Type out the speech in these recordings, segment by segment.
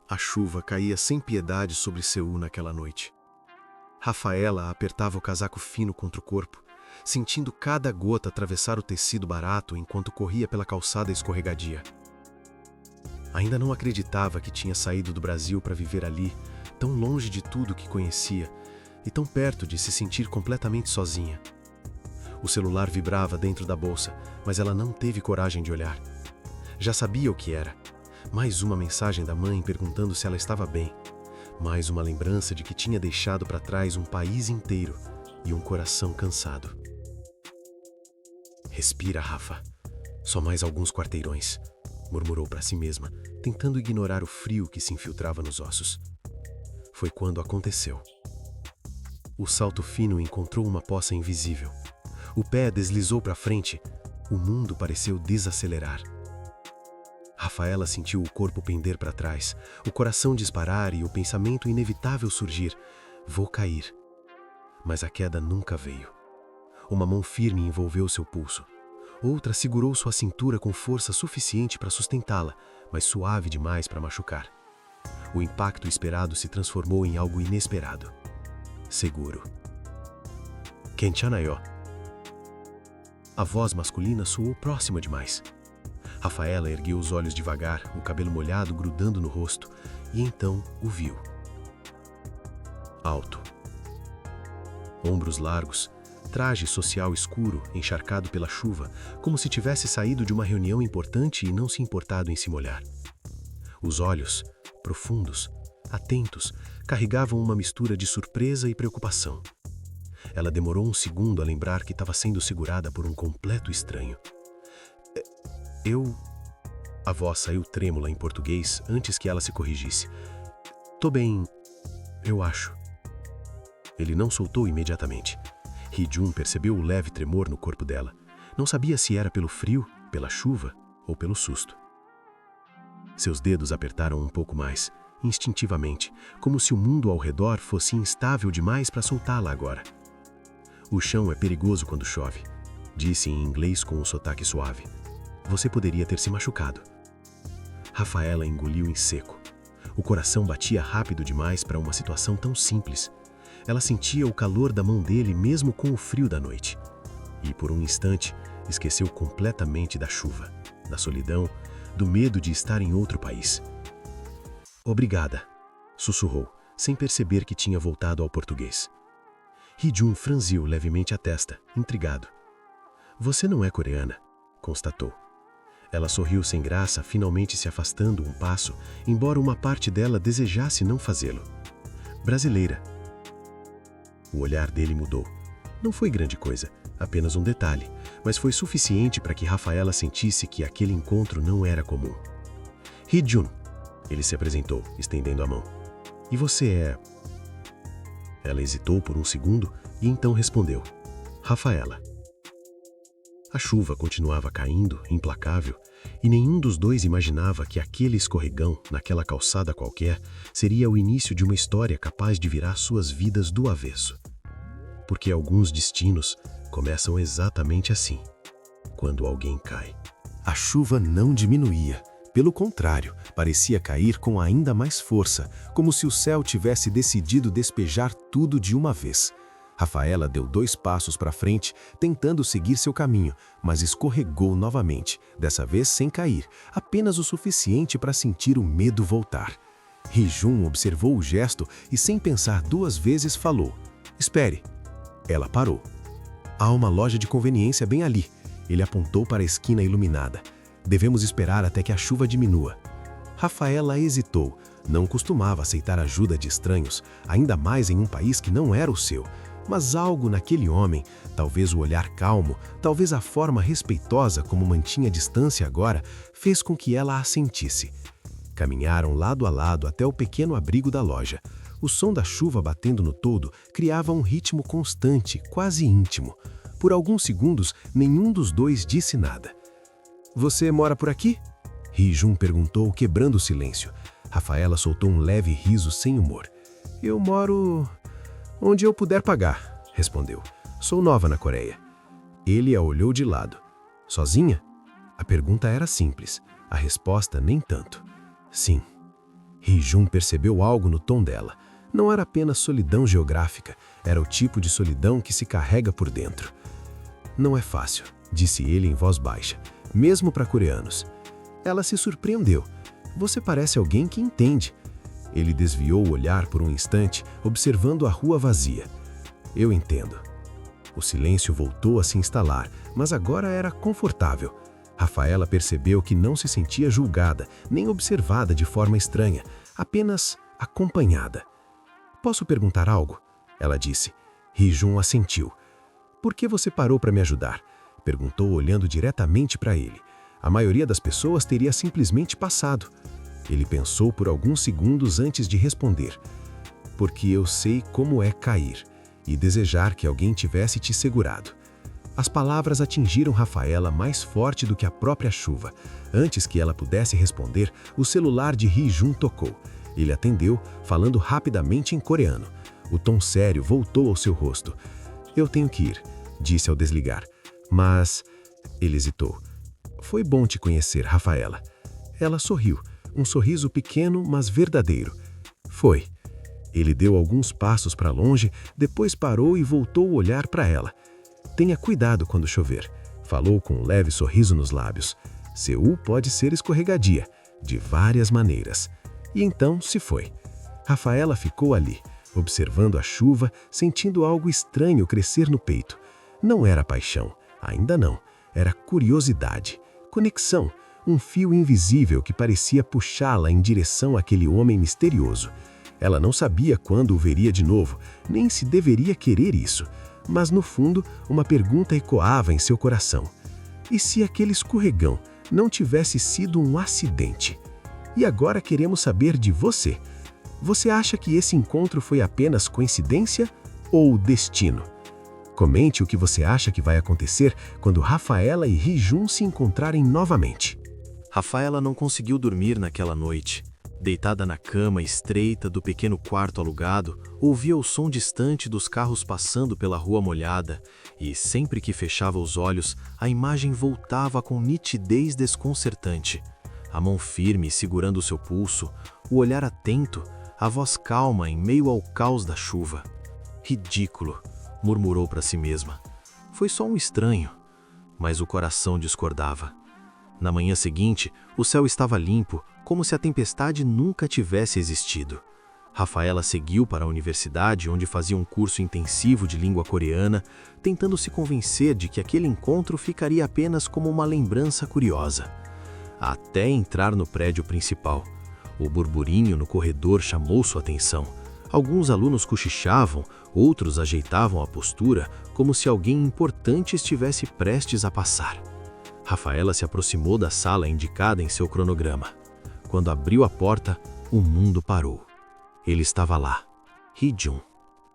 A chuva caía sem piedade sobre Seul naquela noite. Rafaela apertava o casaco fino contra o corpo, sentindo cada gota atravessar o tecido barato enquanto corria pela calçada escorregadia. Ainda não acreditava que tinha saído do Brasil para viver ali, tão longe de tudo que conhecia e tão perto de se sentir completamente sozinha. O celular vibrava dentro da bolsa, mas ela não teve coragem de olhar. Já sabia o que era. Mais uma mensagem da mãe perguntando se ela estava bem. Mais uma lembrança de que tinha deixado para trás um país inteiro e um coração cansado. Respira, Rafa. Só mais alguns quarteirões, murmurou para si mesma, tentando ignorar o frio que se infiltrava nos ossos. Foi quando aconteceu. O salto fino encontrou uma poça invisível. O pé deslizou para frente. O mundo pareceu desacelerar. Rafaela sentiu o corpo pender para trás, o coração disparar e o pensamento inevitável surgir: vou cair. Mas a queda nunca veio. Uma mão firme envolveu seu pulso. Outra segurou sua cintura com força suficiente para sustentá-la, mas suave demais para machucar. O impacto esperado se transformou em algo inesperado. Seguro. Kenchanayo. A voz masculina soou próxima demais. Rafaela ergueu os olhos devagar, o cabelo molhado grudando no rosto, e então o viu. Alto. Ombros largos, traje social escuro, encharcado pela chuva, como se tivesse saído de uma reunião importante e não se importado em se molhar. Os olhos, profundos, atentos, carregavam uma mistura de surpresa e preocupação. Ela demorou um segundo a lembrar que estava sendo segurada por um completo estranho. A voz saiu trêmula em português antes que ela se corrigisse. Tô bem, eu acho. Ele não soltou imediatamente. Hee-jun percebeu o leve tremor no corpo dela. Não sabia se era pelo frio, pela chuva ou pelo susto. Seus dedos apertaram um pouco mais, instintivamente, como se o mundo ao redor fosse instável demais para soltá-la agora. O chão é perigoso quando chove, disse em inglês com um sotaque suave. Você poderia ter se machucado. Rafaela engoliu em seco. O coração batia rápido demais para uma situação tão simples. Ela sentia o calor da mão dele mesmo com o frio da noite. E por um instante, esqueceu completamente da chuva, da solidão, do medo de estar em outro país. Obrigada, sussurrou, sem perceber que tinha voltado ao português. Hee-jun franziu levemente a testa, intrigado. Você não é coreana, constatou. Ela sorriu sem graça, finalmente se afastando um passo, embora uma parte dela desejasse não fazê-lo. Brasileira. O olhar dele mudou. Não foi grande coisa, apenas um detalhe, mas foi suficiente para que Rafaela sentisse que aquele encontro não era comum. Hee-jun, ele se apresentou, estendendo a mão. E você é... Ela hesitou por um segundo e então respondeu. Rafaela. A chuva continuava caindo, implacável, e nenhum dos dois imaginava que aquele escorregão, naquela calçada qualquer, seria o início de uma história capaz de virar suas vidas do avesso. Porque alguns destinos começam exatamente assim, quando alguém cai. A chuva não diminuía, pelo contrário, parecia cair com ainda mais força, como se o céu tivesse decidido despejar tudo de uma vez. Rafaela deu 2 passos para frente, tentando seguir seu caminho, mas escorregou novamente, dessa vez sem cair, apenas o suficiente para sentir o medo voltar. Hee-jun observou o gesto e, sem pensar 2 vezes, falou: Espere. Ela parou. Há uma loja de conveniência bem ali. Ele apontou para a esquina iluminada. Devemos esperar até que a chuva diminua. Rafaela hesitou. Não costumava aceitar ajuda de estranhos, ainda mais em um país que não era o seu. Mas algo naquele homem, talvez o olhar calmo, talvez a forma respeitosa como mantinha a distância agora, fez com que ela assentisse. Caminharam lado a lado até o pequeno abrigo da loja. O som da chuva batendo no toldo criava um ritmo constante, quase íntimo. Por alguns segundos, nenhum dos dois disse nada. Você mora por aqui? Hee-jun perguntou, quebrando o silêncio. Rafaela soltou um leve riso sem humor. Eu moro... onde eu puder pagar, respondeu. Sou nova na Coreia. Ele a olhou de lado. Sozinha? A pergunta era simples. A resposta nem tanto. Sim. Hee-jun percebeu algo no tom dela. Não era apenas solidão geográfica, era o tipo de solidão que se carrega por dentro. Não é fácil, disse ele em voz baixa, mesmo para coreanos. Ela se surpreendeu. Você parece alguém que entende. Ele desviou o olhar por um instante, observando a rua vazia. Eu entendo. O silêncio voltou a se instalar, mas agora era confortável. Rafaela percebeu que não se sentia julgada, nem observada de forma estranha, apenas acompanhada. Posso perguntar algo? Ela disse. Hee-jun assentiu. Por que você parou para me ajudar? Perguntou olhando diretamente para ele. A maioria das pessoas teria simplesmente passado. Ele pensou por alguns segundos antes de responder. Porque eu sei como é cair e desejar que alguém tivesse te segurado. As palavras atingiram Rafaela mais forte do que a própria chuva. Antes que ela pudesse responder, o celular de Hee-jun tocou. Ele atendeu, falando rapidamente em coreano. O tom sério voltou ao seu rosto. Eu tenho que ir, disse ao desligar. Mas... Ele hesitou. Foi bom te conhecer, Rafaela. Ela sorriu, um sorriso pequeno, mas verdadeiro. Foi. Ele deu alguns passos para longe, depois parou e voltou o olhar para ela. Tenha cuidado quando chover, falou com um leve sorriso nos lábios. Seul pode ser escorregadia, de várias maneiras. E então se foi. Rafaela ficou ali, observando a chuva, sentindo algo estranho crescer no peito. Não era paixão, ainda não. Era curiosidade, conexão, um fio invisível que parecia puxá-la em direção àquele homem misterioso. Ela não sabia quando o veria de novo, nem se deveria querer isso. Mas, no fundo, uma pergunta ecoava em seu coração. E se aquele escorregão não tivesse sido um acidente? E agora queremos saber de você. Você acha que esse encontro foi apenas coincidência ou destino? Comente o que você acha que vai acontecer quando Rafaela e Hee-jun se encontrarem novamente. Rafaela não conseguiu dormir naquela noite. Deitada na cama estreita do pequeno quarto alugado, ouvia o som distante dos carros passando pela rua molhada e, sempre que fechava os olhos, a imagem voltava com nitidez desconcertante. A mão firme segurando o seu pulso, o olhar atento, a voz calma em meio ao caos da chuva. Ridículo, murmurou para si mesma. Foi só um estranho, mas o coração discordava. Na manhã seguinte, o céu estava limpo, como se a tempestade nunca tivesse existido. Rafaela seguiu para a universidade, onde fazia um curso intensivo de língua coreana, tentando se convencer de que aquele encontro ficaria apenas como uma lembrança curiosa. Até entrar no prédio principal. O burburinho no corredor chamou sua atenção. Alguns alunos cochichavam, outros ajeitavam a postura, como se alguém importante estivesse prestes a passar. Rafaela se aproximou da sala indicada em seu cronograma. Quando abriu a porta, o mundo parou. Ele estava lá, Hee-jun,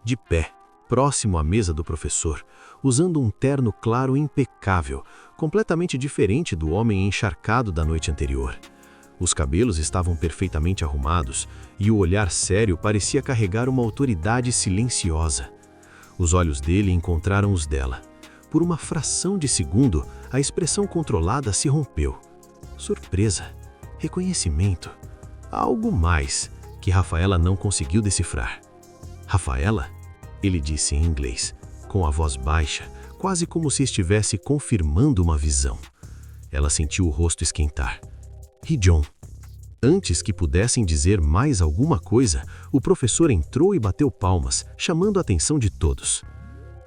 de pé, próximo à mesa do professor, usando um terno claro impecável, completamente diferente do homem encharcado da noite anterior. Os cabelos estavam perfeitamente arrumados e o olhar sério parecia carregar uma autoridade silenciosa. Os olhos dele encontraram os dela. Por uma fração de segundo, a expressão controlada se rompeu. Surpresa, reconhecimento, algo mais que Rafaela não conseguiu decifrar. Rafaela? Ele disse em inglês, com a voz baixa, quase como se estivesse confirmando uma visão. Ela sentiu o rosto esquentar. Hee-jun. Antes que pudessem dizer mais alguma coisa, o professor entrou e bateu palmas, chamando a atenção de todos.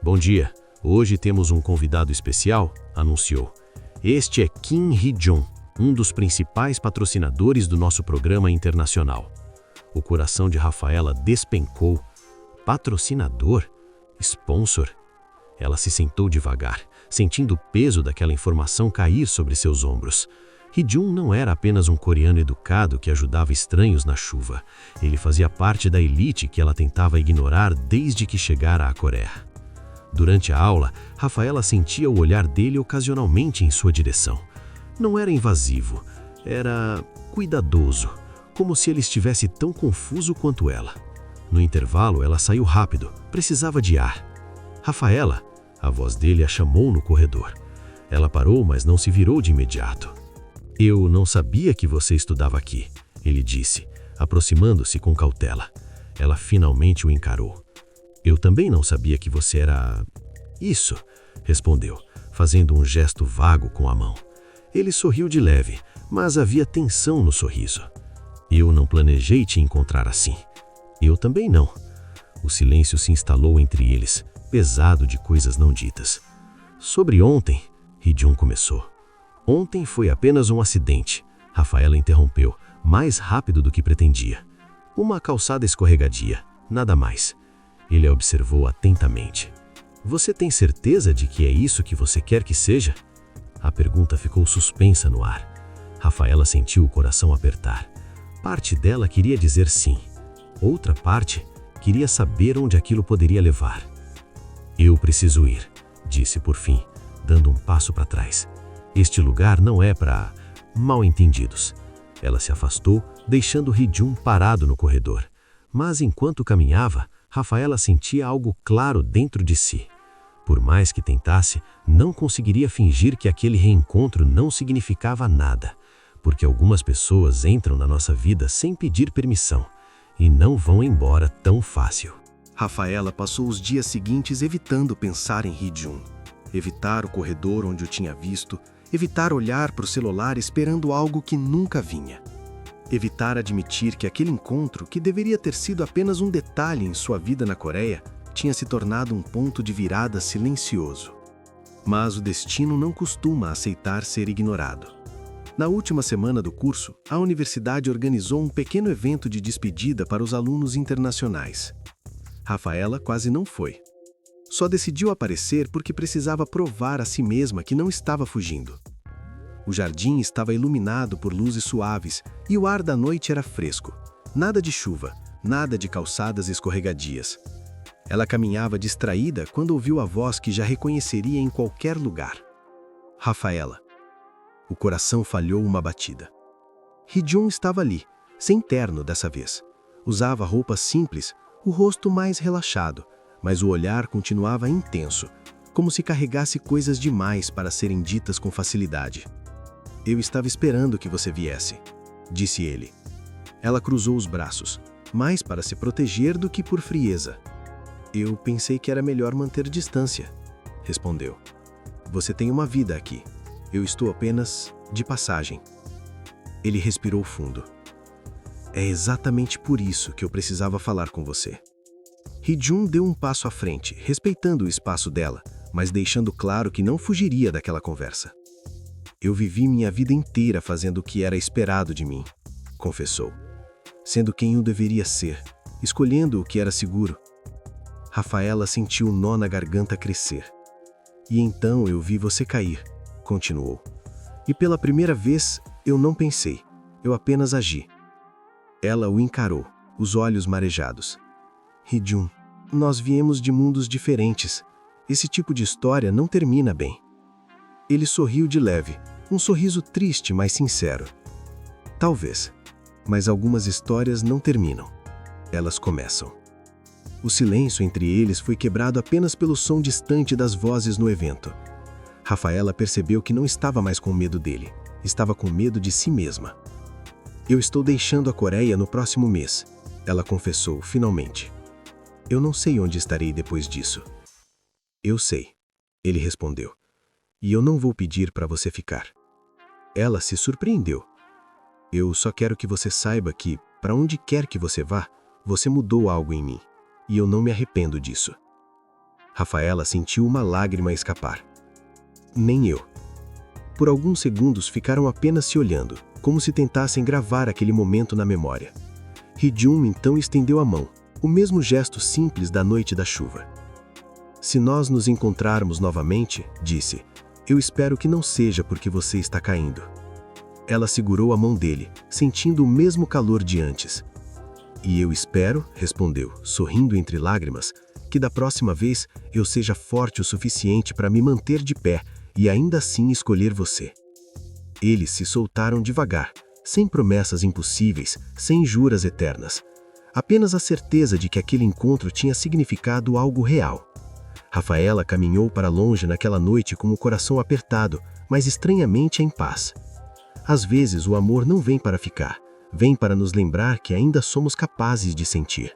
Bom dia, hoje temos um convidado especial, anunciou. Este é Kim Hee-jun, um dos principais patrocinadores do nosso programa internacional. O coração de Rafaela despencou. Patrocinador? Sponsor? Ela se sentou devagar, sentindo o peso daquela informação cair sobre seus ombros. Hee-jun não era apenas um coreano educado que ajudava estranhos na chuva. Ele fazia parte da elite que ela tentava ignorar desde que chegara à Coreia. Durante a aula, Rafaela sentia o olhar dele ocasionalmente em sua direção. Não era invasivo, era cuidadoso, como se ele estivesse tão confuso quanto ela. No intervalo, ela saiu rápido, precisava de ar. Rafaela, a voz dele a chamou no corredor. Ela parou, mas não se virou de imediato. Eu não sabia que você estudava aqui, ele disse. aproximando-se com cautela. Ela finalmente o encarou. Eu também não sabia que você era... Isso, respondeu, fazendo um gesto vago com a mão. Ele sorriu de leve, mas havia tensão no sorriso. Eu não planejei te encontrar assim. Eu também não. O silêncio se instalou entre eles, pesado de coisas não ditas. Sobre ontem, Hee-jun começou. Ontem foi apenas um acidente. Rafaela interrompeu, mais rápido do que pretendia. Uma calçada escorregadia, nada mais. Ele a observou atentamente. Você tem certeza de que é isso que você quer que seja? A pergunta ficou suspensa no ar. Rafaela sentiu o coração apertar. Parte dela queria dizer sim. Outra parte queria saber onde aquilo poderia levar. Eu preciso ir, disse por fim, dando um passo para trás. Este lugar não é para mal-entendidos. Ela se afastou, deixando Hee-jun parado no corredor. Mas enquanto caminhava, Rafaela sentia algo claro dentro de si. Por mais que tentasse, não conseguiria fingir que aquele reencontro não significava nada, porque algumas pessoas entram na nossa vida sem pedir permissão e não vão embora tão fácil. Rafaela passou os dias seguintes evitando pensar em Hee-jun, evitar o corredor onde o tinha visto, evitar olhar para o celular esperando algo que nunca vinha. Evitar admitir que aquele encontro, que deveria ter sido apenas um detalhe em sua vida na Coreia, tinha se tornado um ponto de virada silencioso. Mas o destino não costuma aceitar ser ignorado. Na última semana do curso, a universidade organizou um pequeno evento de despedida para os alunos internacionais. Rafaela quase não foi. Só decidiu aparecer porque precisava provar a si mesma que não estava fugindo. O jardim estava iluminado por luzes suaves e o ar da noite era fresco. Nada de chuva, nada de calçadas escorregadias. Ela caminhava distraída quando ouviu a voz que já reconheceria em qualquer lugar. Rafaela. O coração falhou uma batida. Hee-jun estava ali, sem terno dessa vez. Usava roupas simples, o rosto mais relaxado, mas o olhar continuava intenso, como se carregasse coisas demais para serem ditas com facilidade. Eu estava esperando que você viesse, disse ele. Ela cruzou os braços, mais para se proteger do que por frieza. Eu pensei que era melhor manter distância, respondeu. Você tem uma vida aqui. Eu estou apenas de passagem. Ele respirou fundo. É exatamente por isso que eu precisava falar com você. Hee-jun deu um passo à frente, respeitando o espaço dela, mas deixando claro que não fugiria daquela conversa. Eu vivi minha vida inteira fazendo o que era esperado de mim, confessou. Sendo quem eu deveria ser, escolhendo o que era seguro. Rafaela sentiu o nó na garganta crescer. E então eu vi você cair, continuou. E pela primeira vez, eu não pensei, eu apenas agi. Ela o encarou, os olhos marejados. Hee-jun, nós viemos de mundos diferentes. Esse tipo de história não termina bem. Ele sorriu de leve, um sorriso triste, mas sincero. Talvez, mas algumas histórias não terminam. Elas começam. O silêncio entre eles foi quebrado apenas pelo som distante das vozes no evento. Rafaela percebeu que não estava mais com medo dele, estava com medo de si mesma. Eu estou deixando a Coreia no próximo mês, ela confessou, finalmente. Eu não sei onde estarei depois disso. Eu sei, ele respondeu. E eu não vou pedir para você ficar. Ela se surpreendeu. Eu só quero que você saiba que, para onde quer que você vá, você mudou algo em mim. E eu não me arrependo disso. Rafaela sentiu uma lágrima escapar. Nem eu. Por alguns segundos ficaram apenas se olhando, como se tentassem gravar aquele momento na memória. Hee-jun então estendeu a mão, o mesmo gesto simples da noite da chuva. Se nós nos encontrarmos novamente, disse, eu espero que não seja porque você está caindo. Ela segurou a mão dele, sentindo o mesmo calor de antes. E eu espero, respondeu, sorrindo entre lágrimas, que da próxima vez eu seja forte o suficiente para me manter de pé e ainda assim escolher você. Eles se soltaram devagar, sem promessas impossíveis, sem juras eternas. Apenas a certeza de que aquele encontro tinha significado algo real. Rafaela caminhou para longe naquela noite com o coração apertado, mas estranhamente em paz. Às vezes o amor não vem para ficar, vem para nos lembrar que ainda somos capazes de sentir.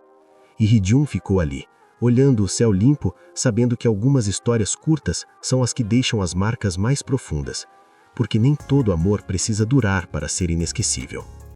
E Hee-jun ficou ali, olhando o céu limpo, sabendo que algumas histórias curtas são as que deixam as marcas mais profundas, porque nem todo amor precisa durar para ser inesquecível.